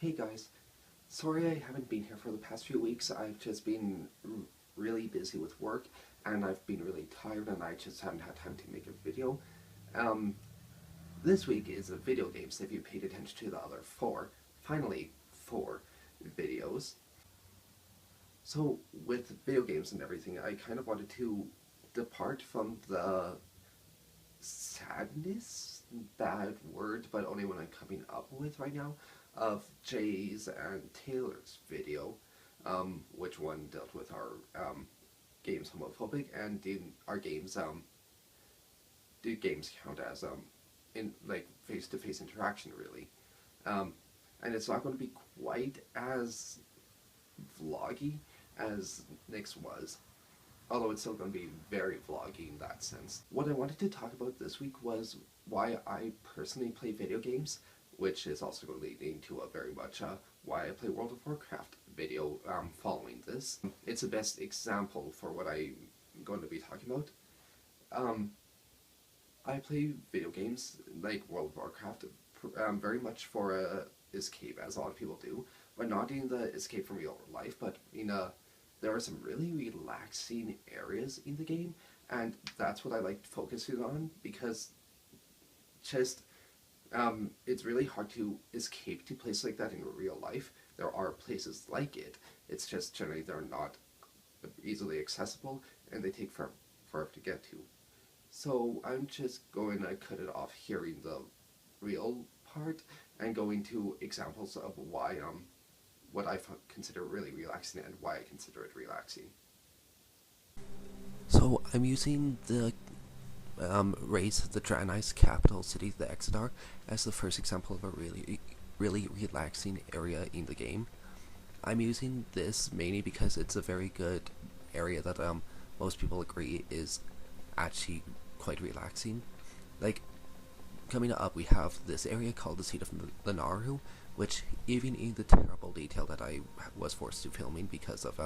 Hey guys, sorry I haven't been here for the past few weeks. I've just been really busy with work and I've been really tired and I just haven't had time to make a video. Um, this week is a video games if you paid attention to the other finally four videos. So with video games and everything, I kind of wanted to depart from the sadness, bad word, but only one I'm coming up with right now, of Jay's and Taylor's video, which one dealt with our games homophobic, and did our games do games count as in like face-to-face interaction really, and it's not going to be quite as vloggy as Nick's was, although it's still going to be very vloggy in that sense. What I wanted to talk about this week was why I personally play video games, which is also going to lead into a very much why I play World of Warcraft video following this. It's the best example for what I'm going to be talking about. I play video games like World of Warcraft very much for a escape, as a lot of people do, but not in the escape from real life, but in a there are some really relaxing areas in the game, and that's what I like focusing on, because just it's really hard to escape to places like that in real life. There are places like it, it's just generally they're not easily accessible and they take forever to get to. So I'm just going to cut it off here in the real part and go into examples of why what I consider really relaxing and why I consider it relaxing. So I'm using the race the Draenei's capital city, the Exodar, as the first example of a really relaxing area in the game. I'm using this mainly because it's a very good area that most people agree is actually quite relaxing. Like, coming up, we have this area called the Seat of the Naru, which, even in the terrible detail that I was forced to filming because of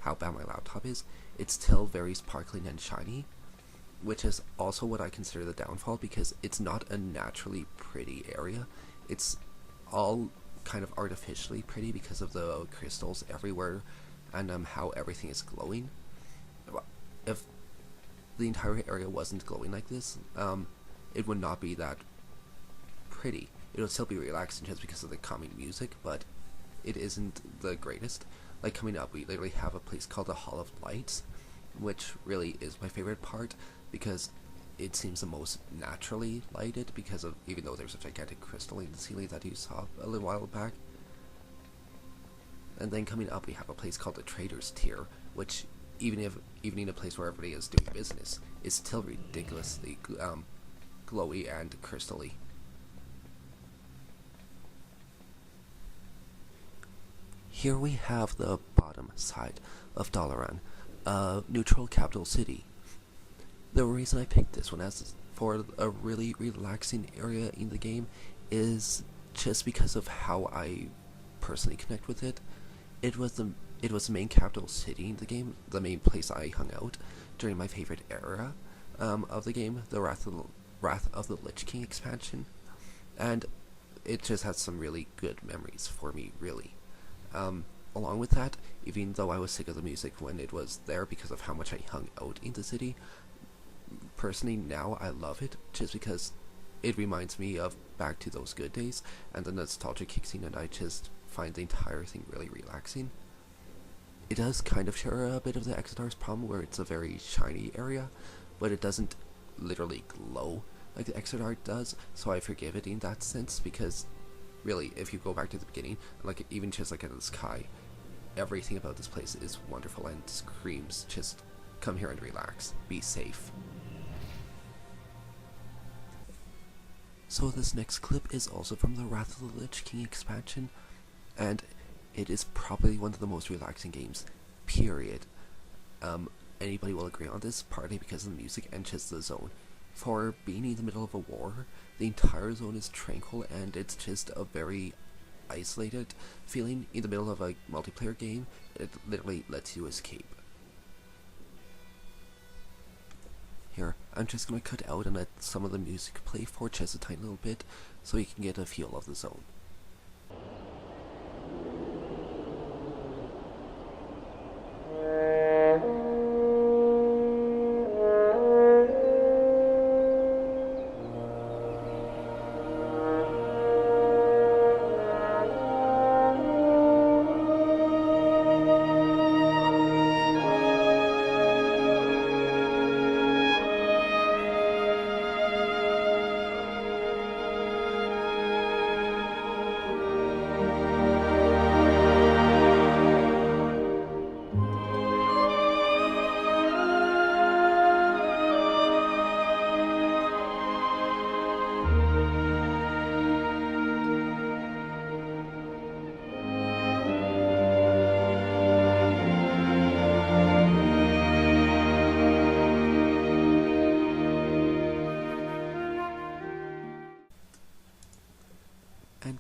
how bad my laptop is, it's still very sparkling and shiny, which is also what I consider the downfall, because it's not a naturally pretty area. It's all kind of artificially pretty because of the crystals everywhere and how everything is glowing. If the entire area wasn't glowing like this, it would not be that pretty. It would still be relaxing just because of the calming music, but it isn't the greatest. Like, coming up, we literally have a place called the Hall of Lights, which really is my favorite part because it seems the most naturally lighted, because of, even though there's a gigantic crystal in the ceiling that you saw a little while back. And then coming up, we have a place called the Trader's Tier, which even in a place where everybody is doing business, is still ridiculously glowy and crystally. Here we have the bottom side of Dalaran, a neutral capital city. The reason I picked this one as for a really relaxing area in the game is just because of how I personally connect with it. It was the main capital city in the game, the main place I hung out during my favorite era of the game, the Wrath of the Lich King expansion, and it just has some really good memories for me, really. Along with that, even though I was sick of the music when it was there because of how much I hung out in the city, personally now I love it just because it reminds me of back to those good days, and the nostalgia kicks in and I just find the entire thing really relaxing. It does kind of share a bit of the Exodar's problem, where it's a very shiny area, but it doesn't literally glow like the Exodar does, so I forgive it in that sense, because really, if you go back to the beginning, like even just like at the sky, everything about this place is wonderful and screams just come here and relax, be safe. So this next clip is also from the Wrath of the Lich King expansion, and it is probably one of the most relaxing games, period. Anybody will agree on this, partly because of the music and just the zone. For being in the middle of a war, the entire zone is tranquil and it's just a very isolated feeling in the middle of a multiplayer game. It literally lets you escape. Here, I'm just gonna cut out and let some of the music play for just a tiny little bit so you can get a feel of the zone.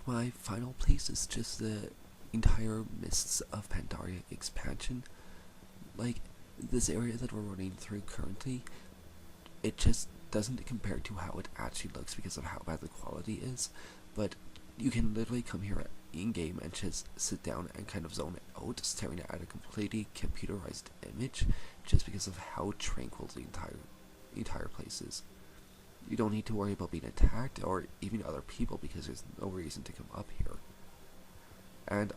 my final place is just the entire Mists of Pandaria expansion. Like, this area that we're running through currently, it just doesn't compare to how it actually looks because of how bad the quality is, but you can literally come here in-game and just sit down and kind of zone out, staring at a completely computerized image, just because of how tranquil the entire place is. You don't need to worry about being attacked or even other people because there's no reason to come up here. And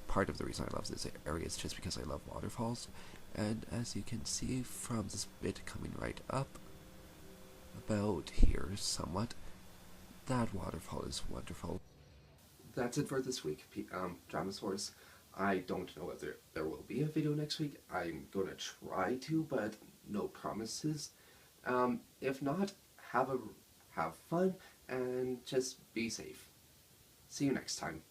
part of the reason I love this area is just because I love waterfalls, and as you can see from this bit coming right up, about here somewhat, that waterfall is wonderful. That's it for this week, Dramasaurs. I don't know whether there will be a video next week. I'm gonna try to, but no promises. If not, have fun and just be safe. See you next time.